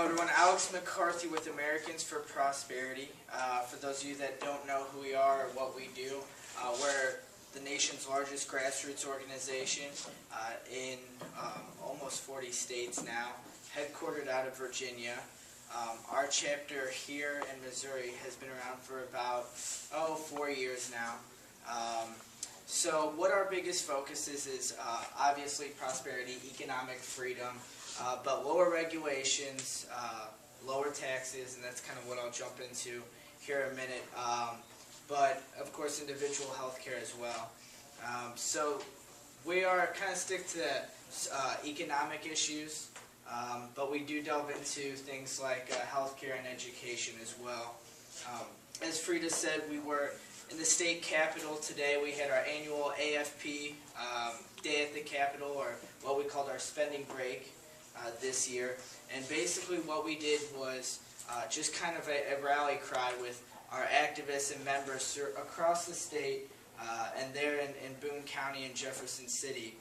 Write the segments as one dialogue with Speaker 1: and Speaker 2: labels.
Speaker 1: Everyone, Alex McCarthy with Americans for Prosperity. For those of you that don't know who we are or what we do, we're the nation's largest grassroots organization in almost 40 states now, headquartered out of Virginia. Our chapter here in Missouri has been around for about 4 years now. So what our biggest focus is obviously prosperity, economic freedom, but lower regulations, lower taxes, and that's kind of what I'll jump into here in a minute. But of course individual health care as well. So we are kind of stick to economic issues, but we do delve into things like health care and education as well. As Frida said, we were in the state capitol today. We had our annual AFP day at the Capitol, or what we called our spending break this year. And basically what we did was just kind of a rally cry with our activists and members across the state and there in Boone County and Jefferson City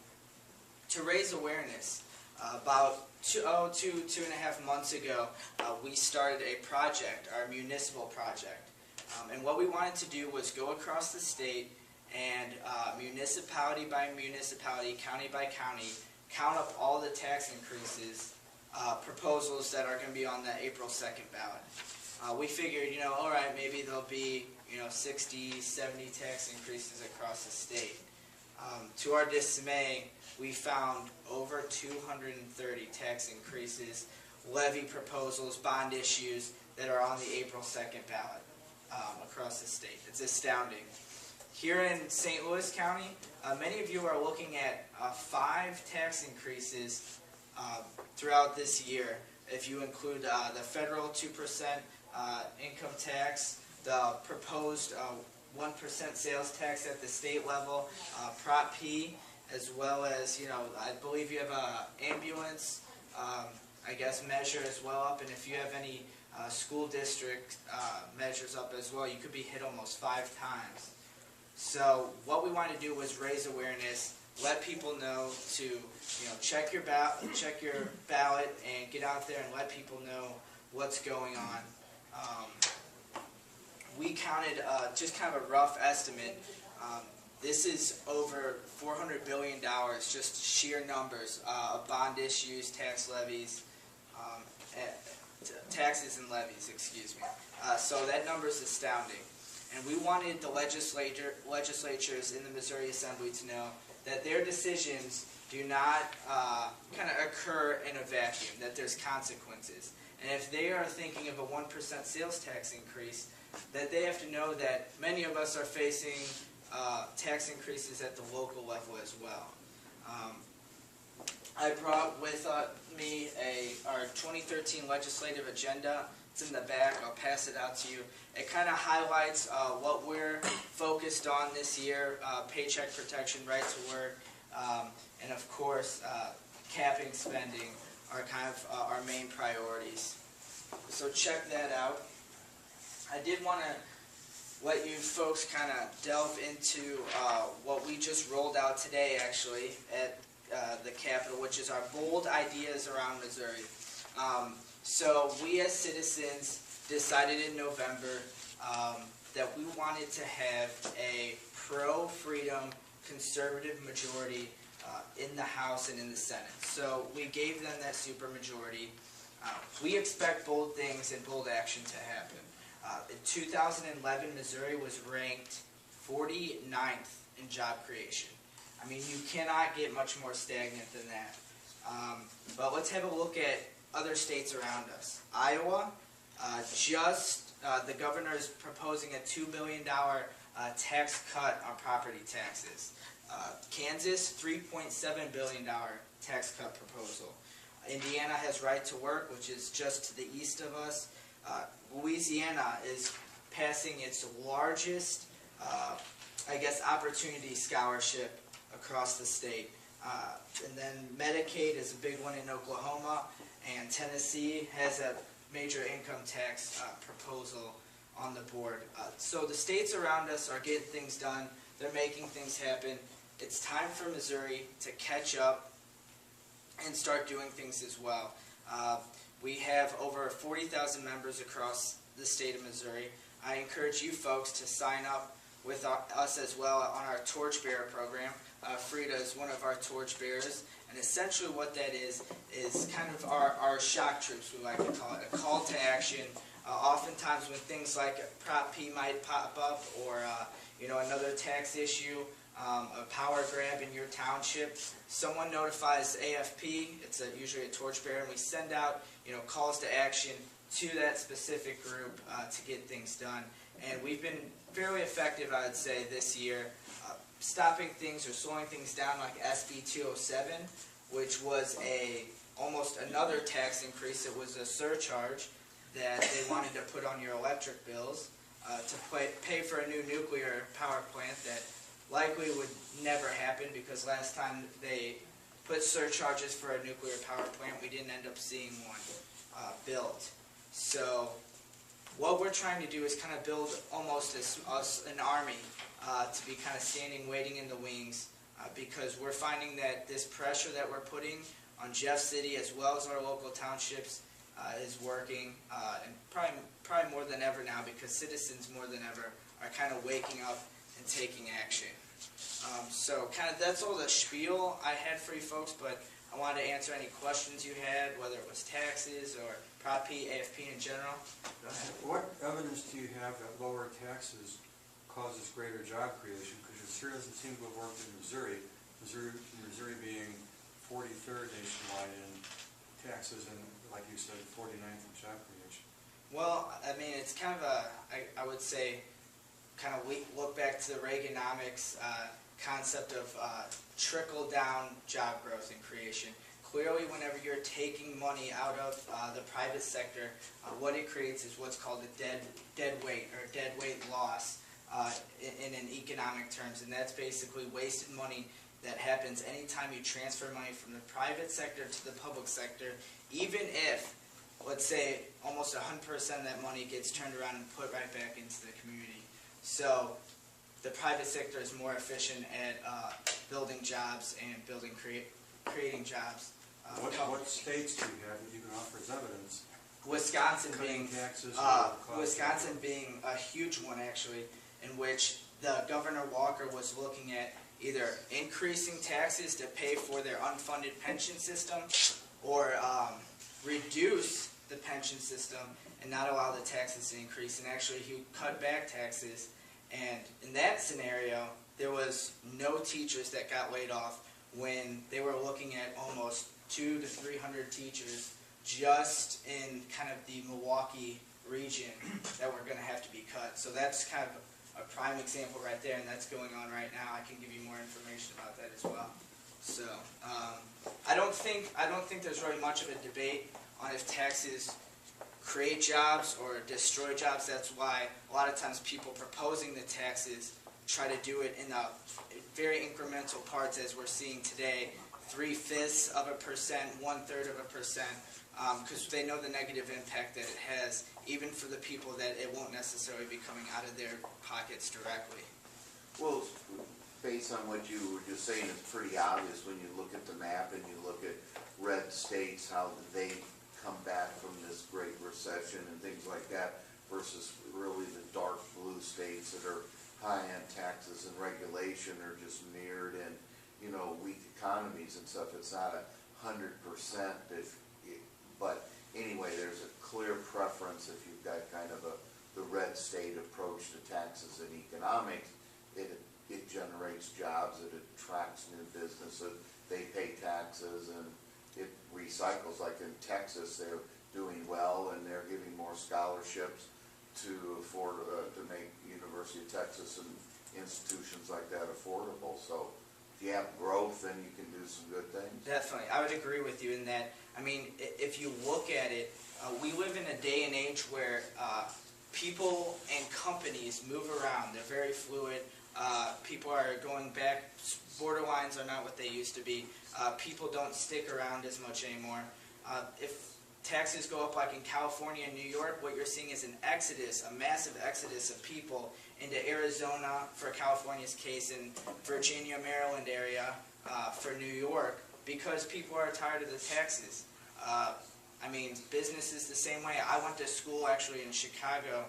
Speaker 1: to raise awareness. About 2.5 months ago, we started a project, our municipal project. And what we wanted to do was go across the state and municipality by municipality, county by county, count up all the tax increases, proposals that are going to be on the April 2nd ballot. We figured, all right, maybe there'll be, 60, 70 tax increases across the state. To our dismay, we found over 230 tax increases, levy proposals, bond issues that are on the April 2nd ballot across the state. It's astounding. Here in St. Louis County, many of you are looking at 5 tax increases throughout this year. If you include the federal 2% income tax, the proposed 1% sales tax at the state level, Prop P, as well as, I believe you have an ambulance, measure as well up, and if you have any school district measures up as well, you could be hit almost 5 times. So what we want to do was raise awareness, let people know to check your ballot and get out there and let people know what's going on. We counted just kind of a rough estimate. This is over $400 billion, just sheer numbers of bond issues, taxes and levies, excuse me. So that number is astounding. And we wanted the legislatures in the Missouri Assembly to know that their decisions do not kind of occur in a vacuum, that there's consequences. And if they are thinking of a 1% sales tax increase, that they have to know that many of us are facing tax increases at the local level as well. I brought with me our 2013 legislative agenda. It's in the back. I'll pass it out to you. It kind of highlights what we're focused on this year, paycheck protection, right to work, and of course capping spending are kind of our main priorities. So check that out. I did want to let you folks kind of delve into what we just rolled out today actually at the Capitol, which is our bold ideas around Missouri. So we as citizens decided in November that we wanted to have a pro-freedom conservative majority in the House and in the Senate. So we gave them that supermajority. We expect bold things and bold action to happen. In 2011, Missouri was ranked 49th in job creation. I mean, you cannot get much more stagnant than that. But let's have a look at other states around us. Iowa, the governor is proposing a $2 billion tax cut on property taxes. Kansas, $3.7 billion tax cut proposal. Indiana has right to work, which is just to the east of us. Louisiana is passing its largest, opportunity scholarship across the state. And then Medicaid is a big one in Oklahoma, and Tennessee has a major income tax proposal on the board. So the states around us are getting things done. They're making things happen. It's time for Missouri to catch up and start doing things as well. We have over 40,000 members across the state of Missouri. I encourage you folks to sign up with us as well on our Torchbearer program. Frida is one of our torchbearers, and essentially what that is kind of our shock troops, we like to call it, a call to action. Oftentimes when things like Prop P might pop up, or another tax issue, a power grab in your township, someone notifies AFP. It's usually a torchbearer, and we send out calls to action to that specific group to get things done. And we've been fairly effective, I would say, this year, stopping things or slowing things down, like SB 207, which was almost another tax increase. It was a surcharge that they wanted to put on your electric bills to pay for a new nuclear power plant that likely would never happen, because last time they put surcharges for a nuclear power plant, we didn't end up seeing one built. So what we're trying to do is kind of build almost an army to be kind of standing, waiting in the wings, because we're finding that this pressure that we're putting on Jeff City as well as our local townships is working, and probably more than ever now, because citizens more than ever are kind of waking up and taking action. So kind of that's all the spiel I had for you folks, but I wanted to answer any questions you had, whether it was taxes or Prop P, AFP in general. Go ahead.
Speaker 2: What evidence do you have that lower taxes causes greater job creation? Because it sure doesn't seem to have worked in Missouri. Missouri being 43rd nationwide in taxes and, like you said, 49th in job creation.
Speaker 1: Well, I mean, it's kind of I would say, kind of look back to the Reaganomics concept of trickle-down job growth and creation. Clearly, whenever you're taking money out of the private sector, what it creates is what's called a dead weight or dead weight loss in an economic terms, and that's basically wasted money that happens anytime you transfer money from the private sector to the public sector, even if, let's say, almost 100% of that money gets turned around and put right back into the community. So the private sector is more efficient at building jobs and creating jobs.
Speaker 2: What states do you have that you can offer as evidence?
Speaker 1: Wisconsin being a huge one, actually, in which the Governor Walker was looking at either increasing taxes to pay for their unfunded pension system, or reduce the pension system and not allow the taxes to increase. And actually, he cut back taxes. And in that scenario, there was no teachers that got laid off, when they were looking at almost 200 to 300 teachers just in kind of the Milwaukee region that were going to have to be cut. So that's kind of a prime example right there, and that's going on right now. I can give you more information about that as well. So I don't think there's really much of a debate on if taxes create jobs or destroy jobs. That's why a lot of times people proposing the taxes try to do it in very incremental parts, as we're seeing today, 3/5 of a percent, 1/3 of a percent, because they know the negative impact that it has, even for the people that it won't necessarily be coming out of their pockets directly.
Speaker 3: Well, based on what you were just saying, it's pretty obvious when you look at the map and you look at red states, how they come back from this Great Recession and things like that, versus really the dark blue states that are high on taxes and regulation, are just mirrored in, weak economies and stuff. It's not 100%, but anyway, there's a clear preference if you've got kind of the red state approach to taxes and economics. It generates jobs, it attracts new businesses, they pay taxes, and it recycles. Like in Texas, they're doing well, and they're giving more scholarships to afford to make University of Texas and institutions like that affordable. So if you have growth, then you can do some good things.
Speaker 1: Definitely. I would agree with you in that. I mean, if you look at it, we live in a day and age where people and companies move around. They're very fluid. People are going back. Border lines are not what they used to be. People don't stick around as much anymore. If taxes go up like in California and New York, what you're seeing is an exodus, a massive exodus of people into Arizona for California's case, and Virginia, Maryland area for New York, because people are tired of the taxes. I mean, business is the same way. I went to school actually in Chicago,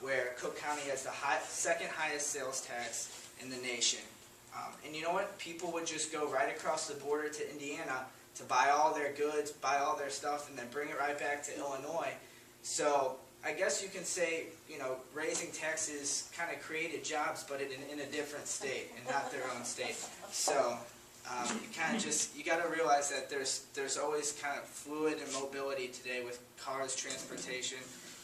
Speaker 1: where Cook County has the second highest sales tax in the nation. And you know what? People would just go right across the border to Indiana to buy all their goods, buy all their stuff, and then bring it right back to Illinois. So I guess you can say, you know, raising taxes kind of created jobs, but in a different state and not their own state. So you kind of just, you got to realize that there's always kind of fluid and mobility today with cars, transportation.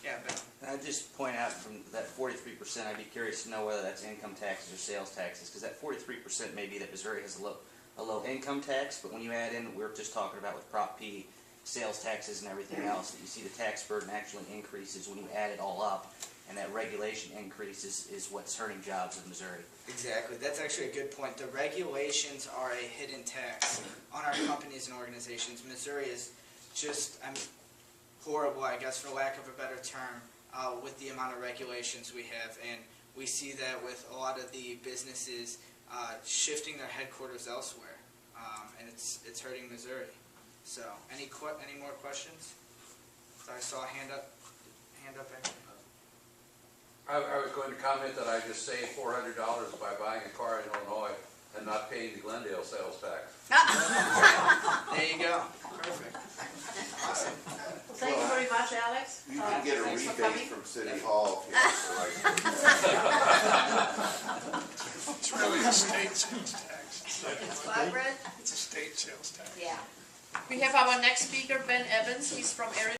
Speaker 1: Yeah, Ben.
Speaker 4: I'd just point out from that 43%, I'd be curious to know whether that's income taxes or sales taxes, because that 43% may be that Missouri has a low income tax, but when you add in, we were just talking about with Prop P, sales taxes and everything else, that you see the tax burden actually increases when you add it all up, and that regulation increase is what's hurting jobs in Missouri.
Speaker 1: Exactly. That's actually a good point. The regulations are a hidden tax on our companies and organizations. Missouri is just, I mean, horrible, I guess, for lack of a better term, with the amount of regulations we have. And we see that with a lot of the businesses shifting their headquarters elsewhere. And it's hurting Missouri. So, any more questions? So I saw a hand up back there.
Speaker 5: I was going to comment that I just saved $400 by buying a car in Illinois and not paying the Glendale sales tax.
Speaker 1: There you go. Perfect. Awesome.
Speaker 6: Thank you very much, Alex.
Speaker 3: You can get a
Speaker 6: Thanks for
Speaker 3: rebate
Speaker 6: coming.
Speaker 3: from City Hall if you ask the right person.
Speaker 7: It's really a state sales tax.
Speaker 6: It's vibrant.
Speaker 7: It's a state sales tax.
Speaker 6: Yeah. We have our next speaker, Ben Evans. He's from Arizona.